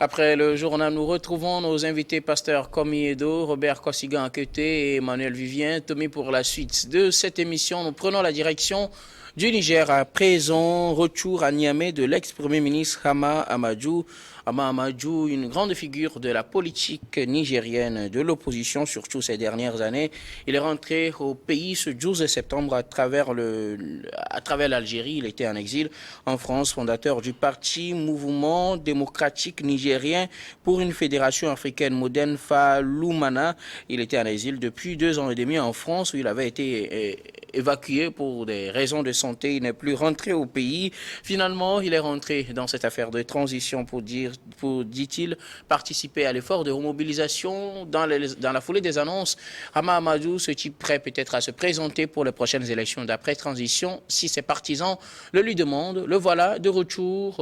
Après le journal, nous retrouvons nos invités Pasteur Komi Edo, Robert Kosigan Akete et Emmanuel Vivien. Tommy, pour la suite de cette émission, nous prenons la direction du Niger. À présent, retour à Niamey de l'ex-premier ministre Hama Amadou. Hama Amadou, une grande figure de la politique nigérienne, de l'opposition, surtout ces dernières années. Il est rentré au pays ce 12 septembre à travers l'Algérie. Il était en exil en France, fondateur du parti Mouvement démocratique nigérien pour une fédération africaine moderne, Faloumana. Il était en exil depuis 2 ans et demi en France, où il avait été évacué pour des raisons de santé. Il n'est plus rentré au pays. Finalement, il est rentré dans cette affaire de transition pour, dit-il, participer à l'effort de remobilisation dans la foulée des annonces. Hama Amadou se dit prêt peut-être à se présenter pour les prochaines élections d'après-transition si ses partisans le lui demandent. Le voilà de retour,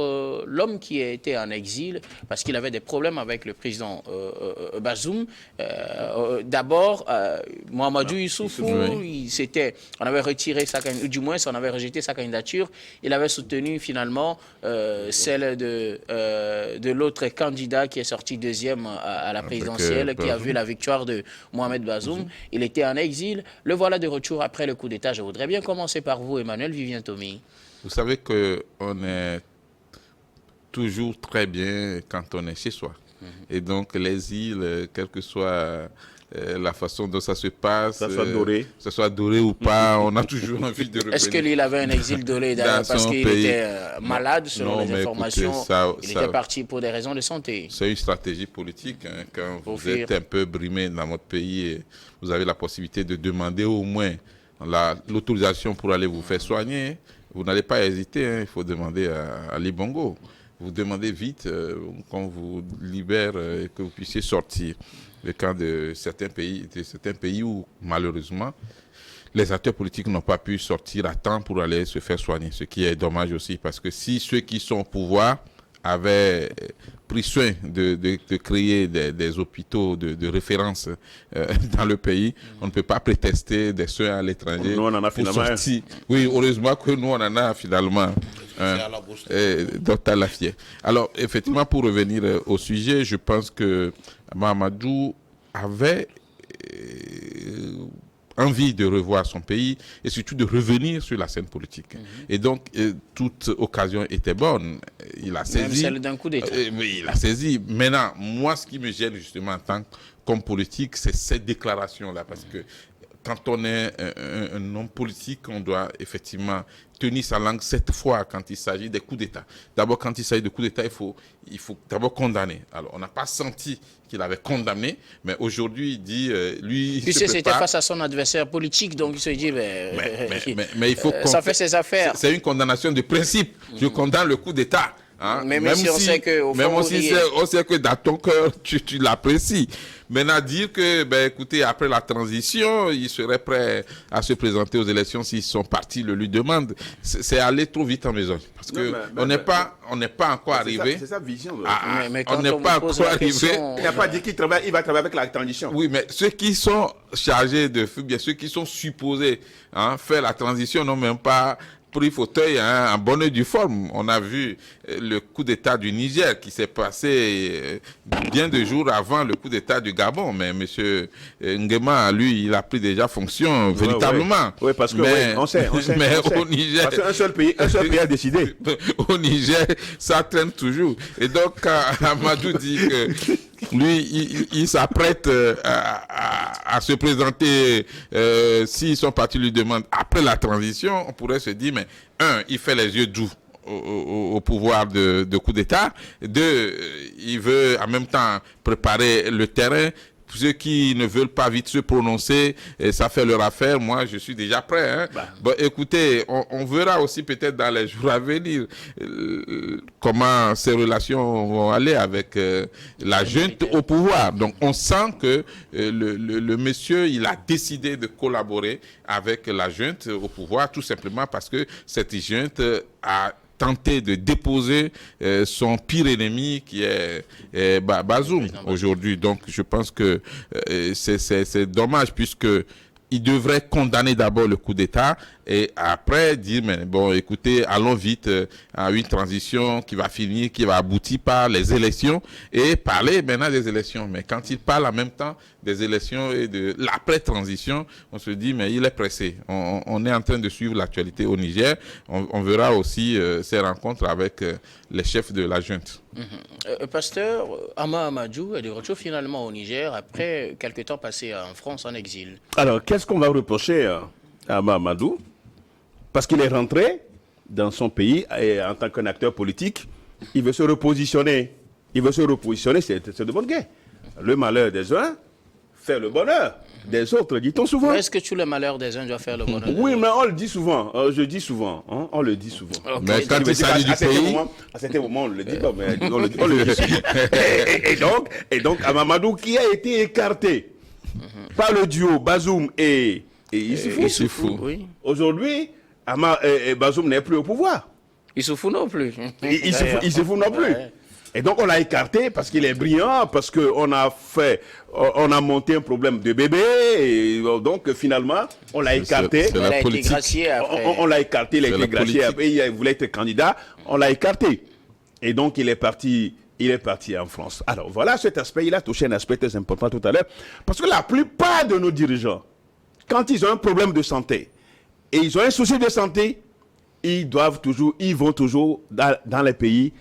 l'homme qui a été en exil parce qu'il avait des problèmes avec le président Bazoum. D'abord, Mahamadou Issoufou, on avait retiré sa candidature, du moins on avait rejeté sa candidature. Il avait soutenu finalement celle de l'autre candidat qui est sorti deuxième à la présidentielle, qui a vu la victoire de Mohamed Bazoum. Il était en exil. Le voilà de retour après le coup d'État. Je voudrais bien commencer par vous, Emmanuel Vivien Tommy. Vous savez qu'on est toujours très bien quand on est chez soi. Et donc l'exil, quelle que soit la façon dont ça se passe, que ça soit doré ou pas, on a toujours envie de revenir. Est-ce que lui, il avait un exil doré parce qu'il était malade, selon les informations? Écoutez, il était parti pour des raisons de santé. C'est une stratégie politique. Hein, quand vous êtes un peu brimé dans votre pays, vous avez la possibilité de demander au moins l'autorisation pour aller vous faire soigner. Vous n'allez pas hésiter, hein, il faut demander à Ali Bongo. Vous demandez vite qu'on vous libère et que vous puissiez sortir. Le cas de certains pays où, malheureusement, les acteurs politiques n'ont pas pu sortir à temps pour aller se faire soigner. Ce qui est dommage aussi, parce que si ceux qui sont au pouvoir avaient pris soin de créer des hôpitaux de référence dans le pays, on ne peut pas prétester des soins à l'étranger. Nous, on en a finalement. Oui, heureusement que nous, on en a finalement. Docteur Lafier. Alors, effectivement, pour revenir au sujet, je pense que Mahamadou avait envie de revoir son pays et surtout de revenir sur la scène politique. Et donc, toute occasion était bonne. Il a saisi. Même celle d'un coup d'État. Oui, il a saisi. Maintenant, moi, ce qui me gêne justement en tant qu'homme politique, c'est cette déclaration-là. Parce que quand on est un homme politique, on doit effectivement tenir sa langue cette fois quand il s'agit des coups d'État. D'abord, quand il s'agit de coups d'État, il faut d'abord condamner. Alors, on n'a pas senti qu'il avait condamné, mais aujourd'hui, il dit, lui, il se c'était face à son adversaire politique, donc il se dit, mais il faut ça fait ses affaires. C'est une condamnation de principe. Je condamne le coup d'État. Hein? Même si on sait que, au fond, on sait que dans ton cœur, tu l'apprécies. Maintenant, dire que, écoutez, après la transition, il serait prêt à se présenter aux élections si son parti le lui demande, c'est aller trop vite en maison. Parce que on n'est pas encore arrivé. C'est sa vision. On n'est pas encore arrivé. Il n'a pas dit qu'il va travailler avec la transition. Oui, mais ceux qui sont chargés de, bien ceux qui sont supposés faire la transition n'ont même pas pris fauteuil en bonne et due forme. On a vu le coup d'État du Niger qui s'est passé bien de jours avant le coup d'État du Gabon. Mais M. Nguema, lui, il a pris déjà fonction véritablement. Oui, parce que on sait. Mais au Niger... Parce qu'un seul pays a décidé. Au Niger, ça traîne toujours. Et donc, quand Amadou dit que lui, il s'apprête à se présenter si son parti lui demande après la transition, on pourrait se dire, mais il fait les yeux doux au pouvoir de coup d'État. 2, il veut en même temps préparer le terrain. Pour ceux qui ne veulent pas vite se prononcer, ça fait leur affaire. Moi, je suis déjà prêt. Hein. Bon, écoutez, on verra aussi peut-être dans les jours à venir comment ces relations vont aller avec la junte au pouvoir. Donc, on sent que le monsieur, il a décidé de collaborer avec la junte au pouvoir, tout simplement parce que cette junte a tenté de déposer son pire ennemi qui est Bazoum aujourd'hui. Donc je pense que c'est dommage puisque il devrait condamner d'abord le coup d'État et après dire, mais bon, écoutez, allons vite à une transition qui va finir, qui va aboutir par les élections, et parler maintenant des élections. Mais quand il parle en même temps des élections et de l'après-transition, on se dit, mais il est pressé. On est en train de suivre l'actualité au Niger. On verra aussi ces rencontres avec les chefs de la junte. Pasteur, Ama Amadou est de retour finalement au Niger après quelques temps passés en France en exil. Alors, qu'est-ce qu'on va reprocher à Mahamadou? Parce qu'il est rentré dans son pays et en tant qu'un acteur politique, il veut se repositionner. Il veut se repositionner, c'est de bonne guerre. Le malheur des uns fait le bonheur des autres, dit-on souvent. Est-ce que tous les malheurs des uns doivent faire le bonheur? Oui, mais on le dit souvent. Je dis souvent. Hein, on le dit souvent. Okay. Mais quand il s'agit du pays... À certains moments, on ne le dit pas, mais on le dit souvent. et donc, Mahamadou, qui a été écarté par le duo Bazoum et Issoufou, oui. Aujourd'hui, Bazoum n'est plus au pouvoir. Issoufou non plus. Issoufou non plus. Ouais. Et donc on l'a écarté parce qu'il est brillant, parce qu'on a monté un problème de bébé, et donc finalement on l'a écarté. C'est la Il a été politique. gracié après. On l'a écarté, il a C'est été la gracié, politique. après il voulait être candidat, on l'a écarté. Et donc il est parti en France. Alors voilà cet aspect, il a touché un aspect très important tout à l'heure, parce que la plupart de nos dirigeants, quand ils ont un problème de santé, et ils ont un souci de santé, ils vont toujours dans les pays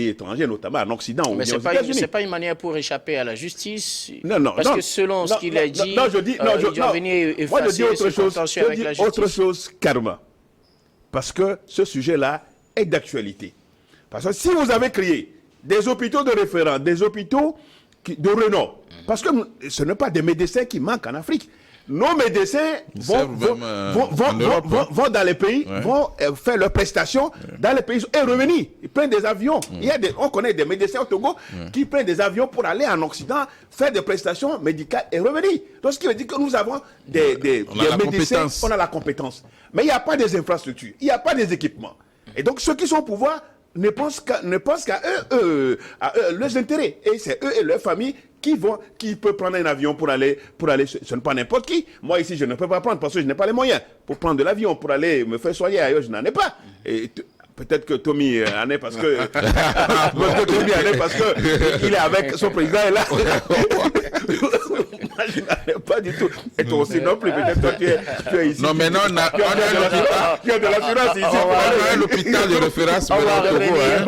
étrangers, notamment en Occident ou Mais bien aux ce États-Unis. n'est pas une manière pour échapper à la justice. Non, parce que selon ce qu'il a dit, il doit venir moi, je dis effacer autre ce chose, contentieux avec la justice. autre chose, karma. Parce que ce sujet-là est d'actualité. Parce que si vous avez créé des hôpitaux de référence, des hôpitaux de renom, parce que ce ne sont pas des médecins qui manquent en Afrique. Nos médecins vont dans les pays, vont faire leurs prestations dans les pays et revenir. Ils prennent des avions. On connaît des médecins au Togo qui prennent des avions pour aller en Occident, faire des prestations médicales et revenir. Donc ce qui veut dire que nous avons des médecins, on a la compétence. Mais il n'y a pas des infrastructures, il n'y a pas des équipements. Et donc ceux qui sont au pouvoir ne pensent qu'à eux, leurs intérêts. Et c'est eux et leurs familles qui peuvent prendre un avion pour aller, ce n'est pas n'importe qui. Moi ici, je ne peux pas prendre parce que je n'ai pas les moyens pour prendre de l'avion, pour aller me faire soigner ailleurs, je n'en ai pas. Et peut-être que Tommy en est parce que, il est avec son président et là. Moi, je n'en ai pas du tout. Et toi aussi non plus, peut-être toi tu es ici. Non, mais non, on a Tu as de l'assurance ici. on a un hôpital de référence On va au revenir.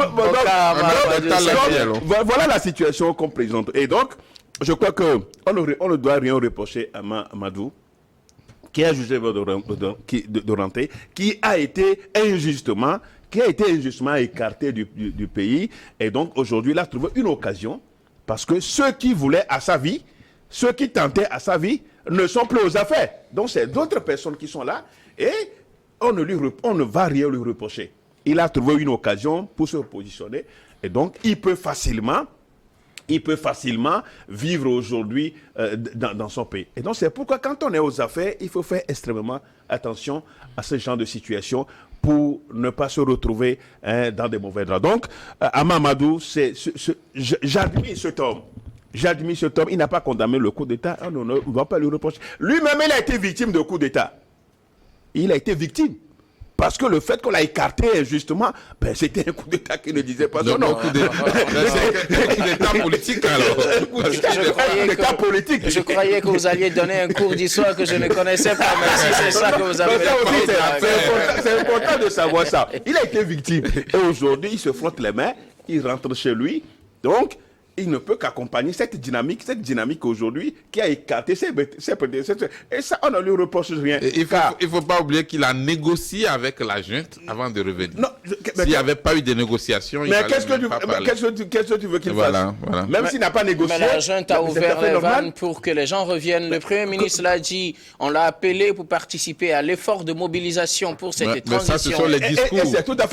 Togo. Voilà la situation qu'on présente. Et donc, je crois qu'on ne doit rien reprocher à Mahamadou, qui a jugé de rentrer, qui a été injustement écarté du pays. Et donc, aujourd'hui, il a trouvé une occasion, parce que ceux qui voulaient à sa vie, ceux qui tentaient à sa vie, ne sont plus aux affaires. Donc, c'est d'autres personnes qui sont là, et on ne va rien lui reprocher. Il a trouvé une occasion pour se positionner, et donc, il peut facilement vivre aujourd'hui dans son pays. Et donc, c'est pourquoi, quand on est aux affaires, il faut faire extrêmement attention à ce genre de situation pour ne pas se retrouver dans des mauvais draps. Donc, à Mahamadou, j'admire cet homme. Il n'a pas condamné le coup d'État. On ne va pas lui reprocher. Lui-même, il a été victime de coup d'État. Il a été victime. Parce que le fait qu'on l'a écarté injustement, c'était un coup d'État qui ne disait pas son nom. Coup d'État politique alors. Je croyais que vous alliez donner un cours d'histoire que je ne connaissais pas, mais si c'est ça que vous avez fait. C'est important de savoir ça. Il a été victime. Et aujourd'hui, il se frotte les mains, il rentre chez lui. Donc, il ne peut qu'accompagner cette dynamique aujourd'hui qui a écarté ses prédécesseurs. Et ça, on ne lui reproche rien. Il ne faut pas oublier qu'il a négocié avec la junte avant de revenir. S'il n'y avait pas eu de négociations, il qu'est-ce que tu veux qu'il fasse? Même s'il n'a pas négocié. Mais la junte a ouvert les vannes pour que les gens reviennent. Le Premier ministre l'a dit, on l'a appelé pour participer à l'effort de mobilisation pour cette transition. Mais ça, ce sont les discours. Et c'est tout à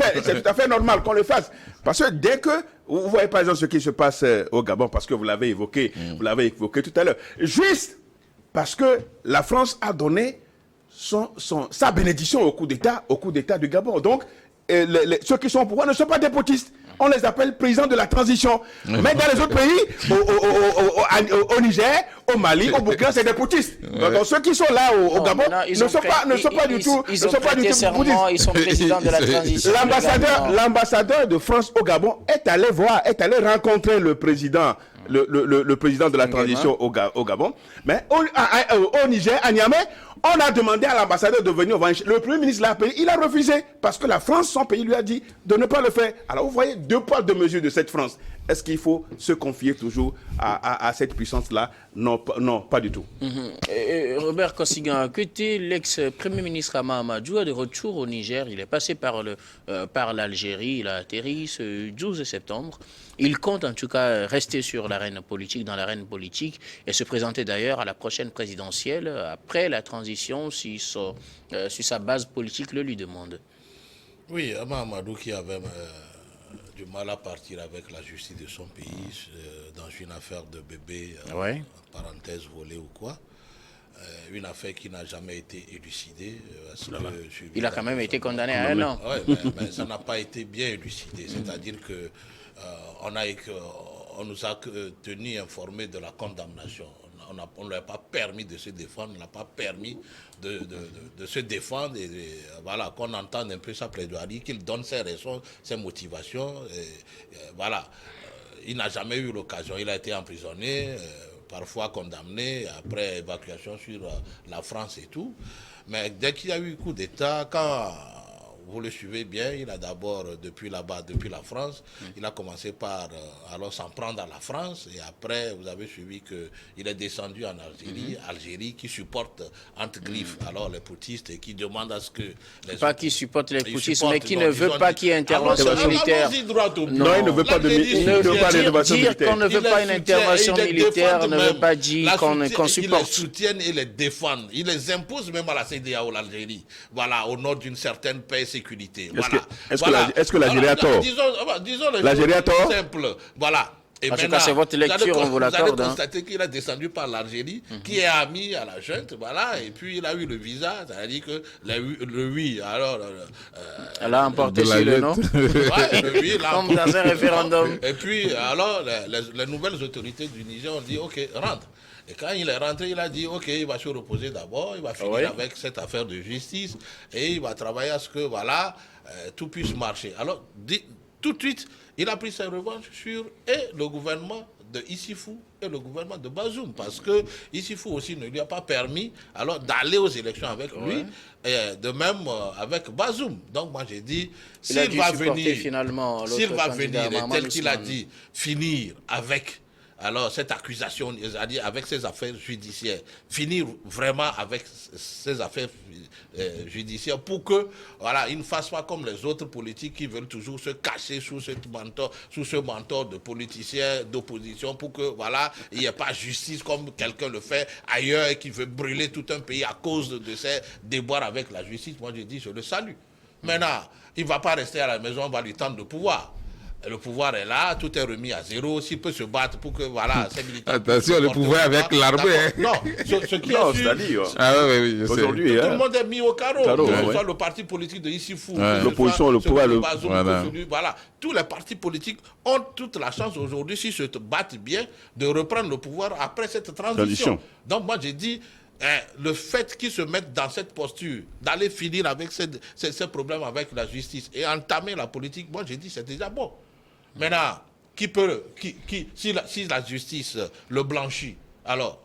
fait normal qu'on le fasse. Parce que dès que vous voyez par exemple ce qui se passe au Gabon, parce que vous l'avez évoqué tout à l'heure, juste parce que la France a donné sa bénédiction au coup d'État du Gabon. Donc, ceux qui sont au pouvoir ne sont pas des potistes. on les appelle présidents de la transition. Mais dans les autres pays, au Niger, au Mali, au Burkina, c'est des putschistes. Donc ceux qui sont là au Gabon ne sont pas du tout Ils sont présidents de la transition. L'ambassadeur de France au Gabon est allé rencontrer le président. Le président de la transition au Gabon. Mais au Niger, à Niamey, on a demandé à l'ambassadeur de venir. Le Premier ministre l'a appelé, il a refusé. Parce que la France, son pays, lui a dit de ne pas le faire. Alors vous voyez, 2 poids, 2 mesures de cette France. Est-ce qu'il faut se confier toujours à cette puissance-là? Non, pas du tout. Robert Kosigan Keté, l'ex-premier ministre Hama Amadou, est de retour au Niger. Il est passé par l'Algérie. Il a atterri ce 12 septembre. Il compte en tout cas rester dans l'arène politique et se présenter d'ailleurs à la prochaine présidentielle après la transition si sa base politique le lui demande. Oui, Hama Amadou qui avait du mal à partir avec la justice de son pays dans une affaire de bébé, parenthèse volée ou quoi. Une affaire qui n'a jamais été élucidée. Il a quand même été condamné à 1 an. Oui, mais ça n'a pas été bien élucidé. C'est-à-dire que on nous a tenu informés de la condamnation. On ne lui a pas permis de se défendre, on n'a pas permis de se défendre. Et voilà, qu'on entende un peu sa plaidoirie, qu'il donne ses raisons, ses motivations. Voilà. Il n'a jamais eu l'occasion. Il a été emprisonné, parfois condamné, après évacuation sur la France et tout. Mais dès qu'il y a eu coup d'État, quand vous le suivez bien, il a d'abord, depuis la France, il a commencé par alors s'en prendre à la France, et après, vous avez suivi qu'il est descendu en Algérie, Algérie qui supporte entre griffes alors les putschistes et qui demande à ce que... Pas qui supporte les putschistes, mais qui ne veut pas qu'il y ait intervention militaire. Non, il ne veut pas d'intervention militaire. Dire qu'on ne veut pas une intervention militaire ne veut pas dire qu'on supporte. Ils les soutiennent et les défendent. Ils les imposent même à la CEDEAO, l'Algérie. Voilà, au nom d'une certaine paix sécurité. Est-ce que l'Algérie a tort? Disons l'Algérie a tort? Simple. Voilà. Et en tout cas, c'est votre lecture, on vous l'accorde. Vous allez constater qu'il est descendu par l'Algérie, qui est ami à la junte, voilà, et puis il a eu le visa, c'est-à-dire que le oui, alors... elle a emporté sur le nom. Ouais, le oui, comme dans un référendum. Et puis, alors, les nouvelles autorités du Niger ont dit, OK, rentre. Et quand il est rentré, il a dit, OK, il va se reposer d'abord, il va finir avec cette affaire de justice, et il va travailler à ce que, voilà, tout puisse marcher. Alors, tout de suite, il a pris sa revanche sur le gouvernement de Issifou et le gouvernement de Bazoum, parce que Issifou aussi ne lui a pas permis alors d'aller aux élections avec lui, et de même avec Bazoum. Donc moi j'ai dit, s'il va venir, et tel qu'il a dit, finir avec alors cette accusation, c'est-à-dire avec ses affaires judiciaires, finir vraiment avec ses affaires judiciaires pour que, voilà, il ne fasse pas comme les autres politiques qui veulent toujours se cacher sous ce manteau de politiciens d'opposition pour que, voilà, il n'y ait pas justice comme quelqu'un le fait ailleurs et qui veut brûler tout un pays à cause de ces déboires avec la justice. Moi, je dis, je le salue. Maintenant, il ne va pas rester à la maison, on va lui tendre le pouvoir. Le pouvoir est là, tout est remis à zéro. S'il peut se battre pour que, voilà, ces militaires... Attention, le pouvoir avec l'armée. Non, ce qui est sûr... oui, aujourd'hui, tout le monde est mis au carreau. Soit le parti politique de Issifou, l'opposition, le pouvoir, voilà. Tous les partis politiques ont toute la chance aujourd'hui, s'ils se battent bien, de reprendre le pouvoir après cette transition. Donc moi, j'ai dit... le fait qu'ils se mettent dans cette posture, d'aller finir avec ces problèmes avec la justice et entamer la politique, moi j'ai dit c'est déjà bon. Maintenant, si la justice le blanchit, alors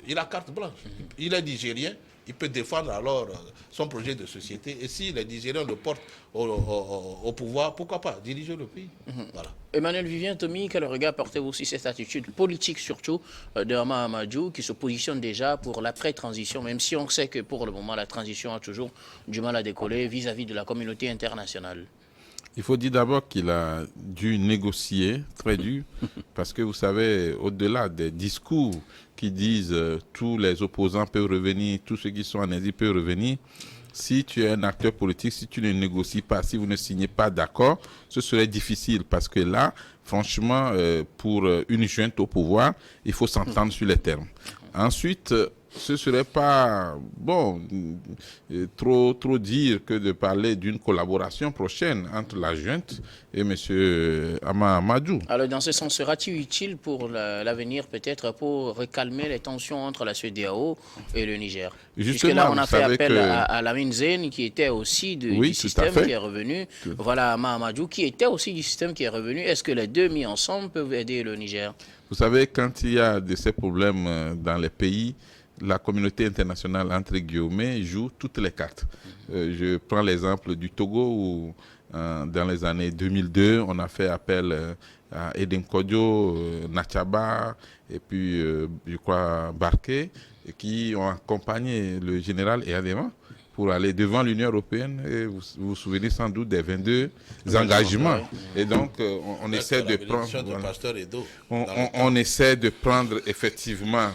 il a carte blanche. Il est nigérien, il peut défendre alors son projet de société. Et si les Nigériens le portent au pouvoir, pourquoi pas diriger le pays. Voilà. Emmanuel Vivien, Tommy, quel regard portez-vous sur cette attitude politique surtout de Hama Amadou qui se positionne déjà pour l'après-transition, même si on sait que pour le moment la transition a toujours du mal à décoller vis-à-vis de la communauté internationale? Il faut dire d'abord qu'il a dû négocier, très dur, parce que vous savez, au-delà des discours qui disent tous les opposants peuvent revenir, tous ceux qui sont en exil peuvent revenir, si tu es un acteur politique, si tu ne négocies pas, si vous ne signez pas d'accord, ce serait difficile parce que là, franchement, pour une junte au pouvoir, il faut s'entendre sur les termes. Ensuite, ce serait pas bon trop dire que de parler d'une collaboration prochaine entre la junte et M. Ama Amadou. Alors dans ce sens, sera-t-il utile pour l'avenir peut-être pour recalmer les tensions entre la CEDEAO et le Niger? Justement, puisque là on a fait appel à Lamine Zen qui était aussi du système qui est revenu. Voilà Ama Amadou qui était aussi du système qui est revenu. Est-ce que les deux mis ensemble peuvent aider le Niger? Vous savez, quand il y a de ces problèmes dans les pays, la communauté internationale, entre guillemets, joue toutes les cartes. Je prends l'exemple du Togo où, dans les années 2002, on a fait appel à Edem Kodjo, Nachaba et puis, je crois, Barké, qui ont accompagné le général Eyadema pour aller devant l'Union européenne. Et vous vous souvenez sans doute des 22 engagements. Et donc, on essaie de prendre... On essaie de prendre effectivement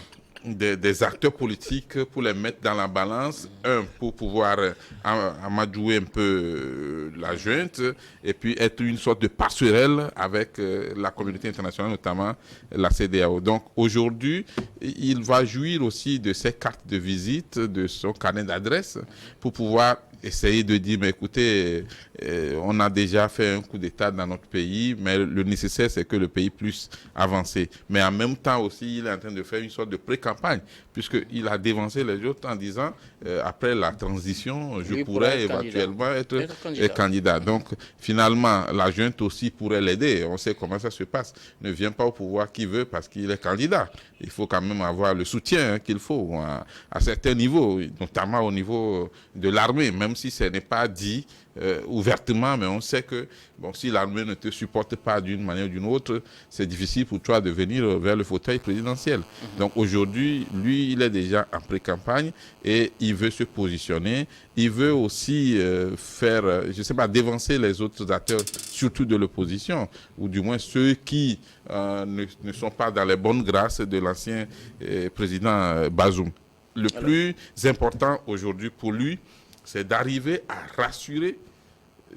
des acteurs politiques pour les mettre dans la balance, pour pouvoir amadouer un peu la junte et puis être une sorte de passerelle avec la communauté internationale, notamment la CEDEAO. Donc aujourd'hui, il va jouir aussi de ses cartes de visite, de son carnet d'adresse pour pouvoir essayer de dire, mais écoutez, on a déjà fait un coup d'État dans notre pays, mais le nécessaire, c'est que le pays puisse avancer. Mais en même temps aussi, il est en train de faire une sorte de pré-campagne, puisqu'il a dévancé les autres en disant, après la transition, je pourrais éventuellement être candidat. Donc, finalement, la junte aussi pourrait l'aider. On sait comment ça se passe. Ne vient pas au pouvoir qui veut parce qu'il est candidat. Il faut quand même avoir le soutien qu'il faut à certains niveaux, notamment au niveau de l'armée, même si ce n'est pas dit ouvertement, mais on sait que bon, si l'armée ne te supporte pas d'une manière ou d'une autre, c'est difficile pour toi de venir vers le fauteuil présidentiel. Donc aujourd'hui, lui, il est déjà en pré-campagne et il veut se positionner. Il veut aussi faire, je ne sais pas, dévancer les autres acteurs, surtout de l'opposition, ou du moins ceux qui ne sont pas dans les bonnes grâces de l'ancien président Bazoum. Le plus important aujourd'hui pour lui, c'est d'arriver à rassurer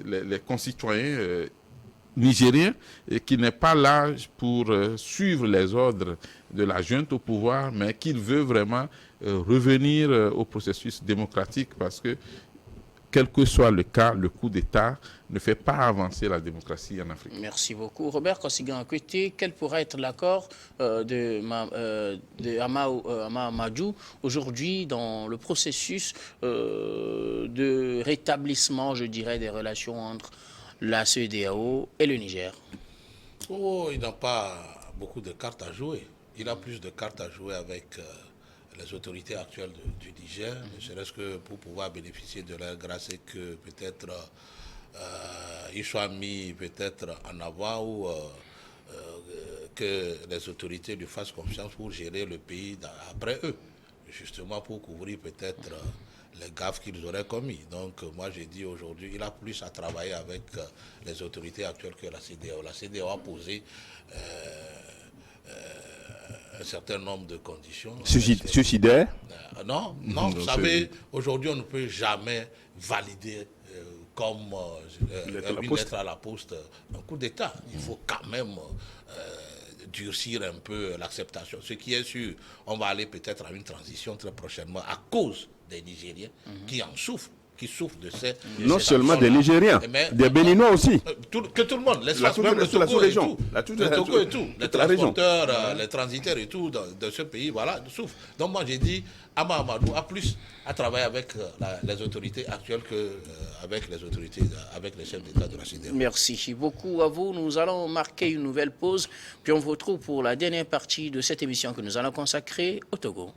les concitoyens nigériens et qui n'est pas là pour suivre les ordres de la junte au pouvoir, mais qu'il veut vraiment revenir au processus démocratique parce que, quel que soit le cas, le coup d'État ne fait pas avancer la démocratie en Afrique. Merci beaucoup. Robert Kosigan-Akwete, quel pourrait être l'accord de Ama Amadou aujourd'hui dans le processus de rétablissement, je dirais, des relations entre la CEDEAO et le Niger? Oh, il n'a pas beaucoup de cartes à jouer. Il a plus de cartes à jouer avec les autorités actuelles du Niger, ne serait-ce que pour pouvoir bénéficier de leur grâce et que peut-être ils soient mis peut-être en avant ou que les autorités lui fassent confiance pour gérer le pays après eux, justement pour couvrir peut-être les gaffes qu'ils auraient commis. Donc moi j'ai dit aujourd'hui, il a plus à travailler avec les autorités actuelles que la CEDEAO. La CEDEAO a posé un certain nombre de conditions. Suicidaires? Non, vous savez, aujourd'hui on ne peut jamais valider comme une lettre à la poste un coup d'État. Il faut quand même durcir un peu l'acceptation. Ce qui est sûr, on va aller peut-être à une transition très prochainement à cause des Nigériens qui en souffrent. Qui souffrent de ces... Non seulement des Nigériens, des Béninois aussi. Que tout le monde, l'espace même le Togo et tout. Le Togo et tout. Les transporteurs, les transitaires et tout de ce pays, voilà, souffrent. Donc moi j'ai dit, Ama Amadou a plus à travailler avec les autorités actuelles qu'avec les autorités, avec les chefs d'État de la CEDEAO. Merci beaucoup à vous. Nous allons marquer une nouvelle pause, puis on vous retrouve pour la dernière partie de cette émission que nous allons consacrer au Togo.